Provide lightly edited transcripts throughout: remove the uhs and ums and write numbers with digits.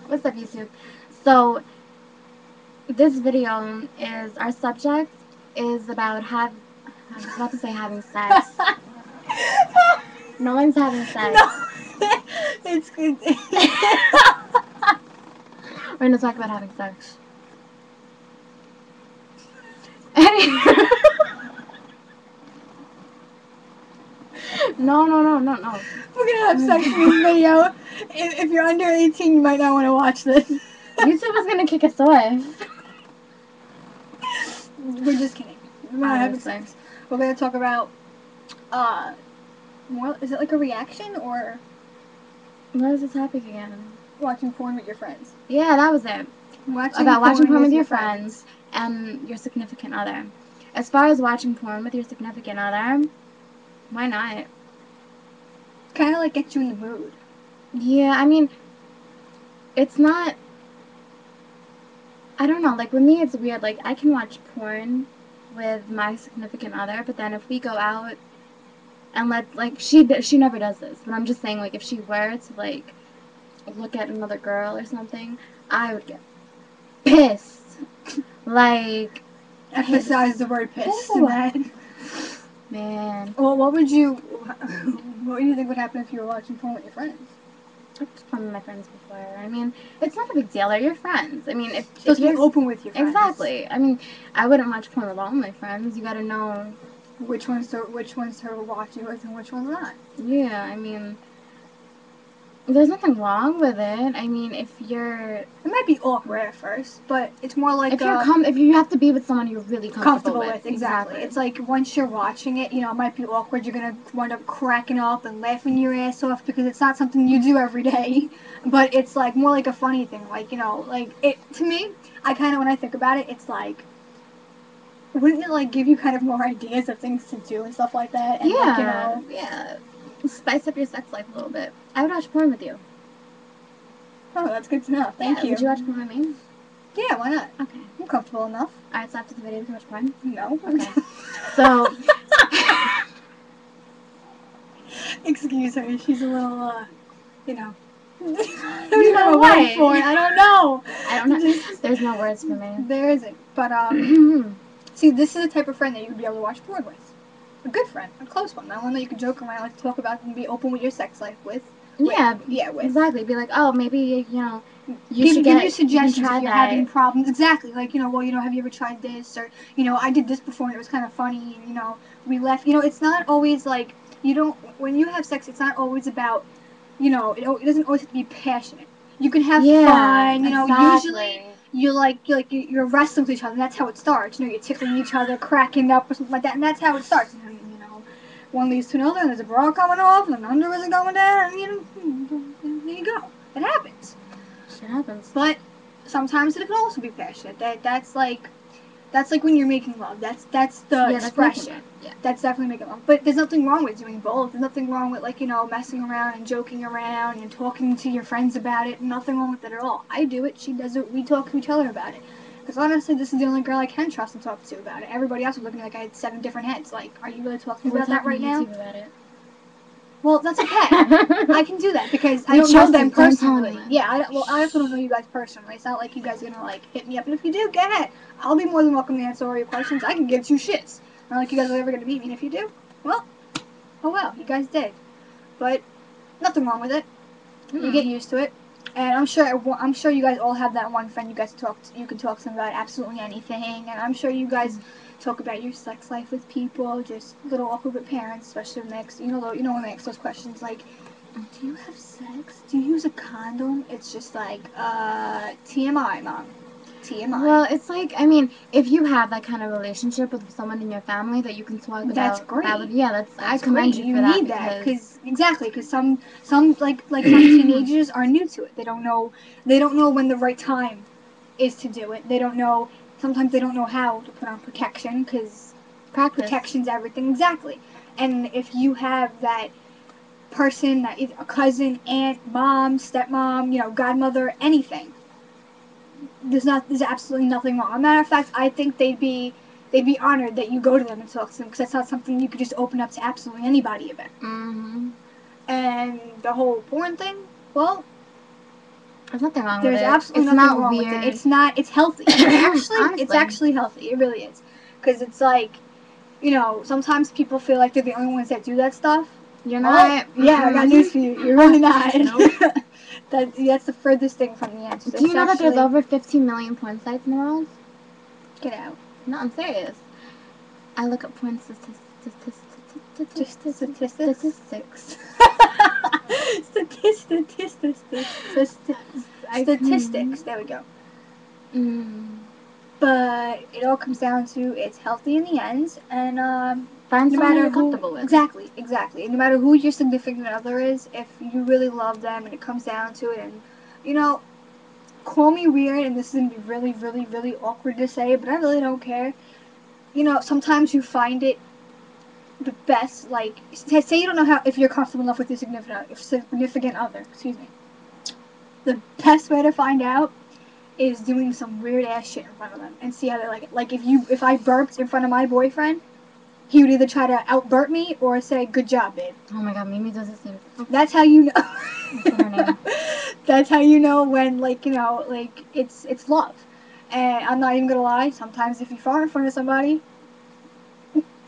What's up, YouTube? So, this video is, our subject is about I was about to say having sex. No one's having sex. No, it's good. We're gonna talk about having sex. No. We're gonna have sex in this video. If you're under 18, you might not want to watch this. YouTube is gonna kick us off. We're just kidding. We're not having sex. We're gonna talk about more. Is it like a reaction or What was the topic again? watching porn with your friends? Yeah, that was it. About watching porn with your friends and your significant other. As far as watching porn with your significant other, why not? Kind of like gets you in the mood. Yeah, I mean, it's not, I don't know, like with me it's weird, like I can watch porn with my significant other, but then if we go out and she never does this, but I'm just saying, like, if she were to, like, look at another girl or something, I would get pissed. Like, Emphasize the word pissed in that. Man. Well, what do you think would happen if you were watching porn with your friends? I've watched porn with my friends before. I mean, it's not a big deal. They're your friends. I mean, if you're open with your friends. Exactly. I mean, I wouldn't watch porn with all my friends. You gotta know which ones to watch you with and which ones not. Yeah, I mean, there's nothing wrong with it. I mean, if you're... It might be awkward at first, but it's more like... If you have to be with someone you're really comfortable with. Exactly. It's like, once you're watching it, you know, it might be awkward. You're going to wind up cracking up and laughing your ass off because it's not something you do every day. But it's, like, more like a funny thing. Like, you know, like, to me, I kind of, when I think about it, it's like... Wouldn't it, like, give you kind of more ideas of things to do and stuff like that? And, yeah. Like, you know, yeah. Spice up your sex life a little bit. I would watch porn with you. Oh, that's good to know. Thank you. Would you watch porn with me? Yeah, why not? Okay. I'm comfortable enough. Alright, so after the video, we can watch porn? No. Okay. So... Excuse her. She's a little, you know... I don't know what? For it. I don't know. I don't know. There's no words for me. There isn't. But, see, this is the type of friend that you would be able to watch porn with. A good friend, a close one, not one that you can joke around, like talk about and be open with your sex life with. Yeah, with. Exactly. Be like, oh, maybe, you know, give you suggestions if you're having problems. Exactly. Like, you know, well, you know, have you ever tried this? Or, you know, I did this before and it was kind of funny. And, you know, we left. You know, it's not always like, you don't, when you have sex, it's not always about, you know, it doesn't always have to be passionate. You can have fun. You know, usually you're wrestling with each other, and that's how it starts. You know, you're tickling each other, cracking up, or something like that, and that's how it starts. And then, you know, one leads to another, and there's a bra coming off, and an underwear isn't going down, and, you know, there you go. It happens. It happens. But sometimes it can also be passionate. That's like when you're making love. That's the expression. That's definitely making love. But there's nothing wrong with doing both. There's nothing wrong with, like, you know, messing around and joking around and talking to your friends about it. Nothing wrong with it at all. I do it. She does it. We talk to each other about it. Because honestly, this is the only girl I can trust and talk to about it. Everybody else was looking like I had 7 different heads. Like, are you really talking about that right now? About it. Well, that's okay. I can do that because I don't know them personally. Yeah, I also don't know you guys personally. It's not like you guys are gonna, like, hit me up, and if you do, go ahead. I'll be more than welcome to answer all your questions. I can give 2 shits. Not like you guys are ever gonna meet me, and if you do, well, oh well, you guys did. But nothing wrong with it. You get used to it, and I'm sure you guys all have that one friend you can talk to them about absolutely anything, and I'm sure you guys talk about your sex life with people, just a little awkward with parents, especially when they ask those questions like, do you have sex? Do you use a condom? It's just like, TMI, Mom. TMI. Well, it's like, I mean, if you have that kind of relationship with someone in your family that you can talk about... That's great. I commend you for that. You need that, because some teenagers are new to it. They don't know when the right time is to do it. They don't know... Sometimes they don't know how to put on protection, because protection's everything. Exactly. And if you have that person, that is a cousin, aunt, mom, stepmom, you know, godmother, anything, there's absolutely nothing wrong. As a matter of fact, I think they'd be honored that you go to them and talk to them, because that's not something you could just open up to absolutely anybody about. Mm-hmm. And the whole porn thing, well, There's nothing wrong There's with it. absolutely It's nothing not wrong weird. with it. It's not. It's healthy. It's Honestly. actually healthy. It really is. Because it's like, you know, sometimes people feel like they're the only ones that do that stuff. You're not. Yeah, I got news for you. You're really not. Nope. That's the furthest thing from the answer. Do you know that there's over 15 million porn sites in the world? Get out. No, I'm serious. I look up porn statistics. Statistics. There we go. But it all comes down to it's healthy in the end, and find someone you're comfortable with. Exactly. And no matter who your significant other is, if you really love them and it comes down to it, and you know, call me weird, and this is gonna be really, really, really awkward to say, but I really don't care. You know, sometimes you find it the best, like, say you don't know how, if you're comfortable enough with your significant other, excuse me. The best way to find out is doing some weird ass shit in front of them and see how they like it. Like, if I burped in front of my boyfriend, he would either try to out-burp me or say, good job, babe. Oh my god, Mimi does the same thing. That's how you know. That's how you know when, like, you know, like, it's love. And I'm not even gonna lie, sometimes if you fart in front of somebody,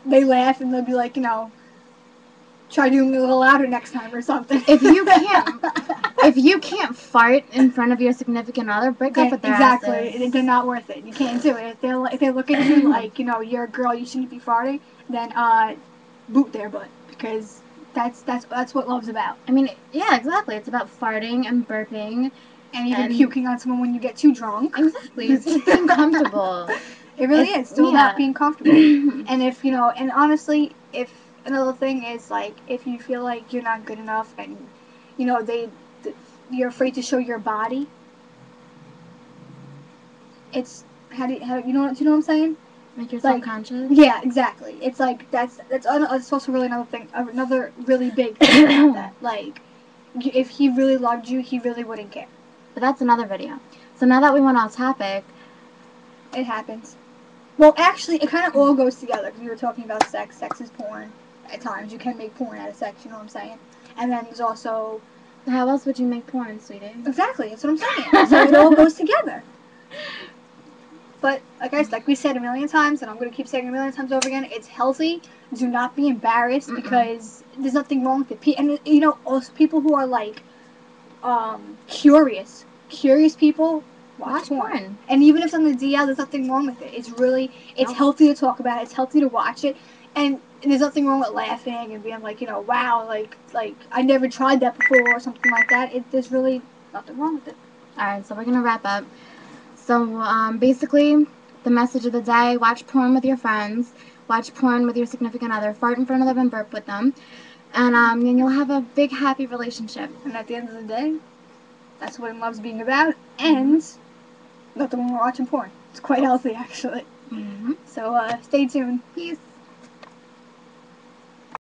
they laugh and they'll be like, you know, try doing it a little louder next time or something. If you can't fart in front of your significant other, break up with their asses. They're not worth it. You can't do it. If they look at you like, you know, you're a girl, you shouldn't be farting, then boot their butt, because that's what love's about. I mean, yeah, exactly. It's about farting and burping. And even puking on someone when you get too drunk. Exactly. It's just being comfortable. It really is. Still about being comfortable. And if, you know, and honestly, if another thing is, like, if you feel like you're not good enough and, you know, you're afraid to show your body, it's, do you know what I'm saying? Like, you're self-conscious? Yeah, exactly. It's like, that's also really another really big thing about that. Like, if he really loved you, he really wouldn't care. But that's another video. So now that we went off topic, it happens. Well, actually, it kind of all goes together, because we were talking about sex. Sex is porn. At times, you can make porn out of sex, you know what I'm saying? And then there's also... How else would you make porn, sweetie? Exactly, that's what I'm saying. So it all goes together. But, like we said a million times, and I'm going to keep saying it a million times over again, it's healthy. Do not be embarrassed, because there's nothing wrong with it. And, you know, also people who are, like, curious people... Watch porn. And even if it's on the DL, there's nothing wrong with it. It's healthy to talk about it. It's healthy to watch it. And there's nothing wrong with laughing and being like, you know, wow, like I never tried that before or something like that. There's really nothing wrong with it. Alright, so we're going to wrap up. So, basically, the message of the day, watch porn with your friends. Watch porn with your significant other. Fart in front of them and burp with them. And you'll have a big, happy relationship. And at the end of the day, that's what love's being about. And... nothing wrong with watching porn. It's quite healthy, actually. So, stay tuned. Peace.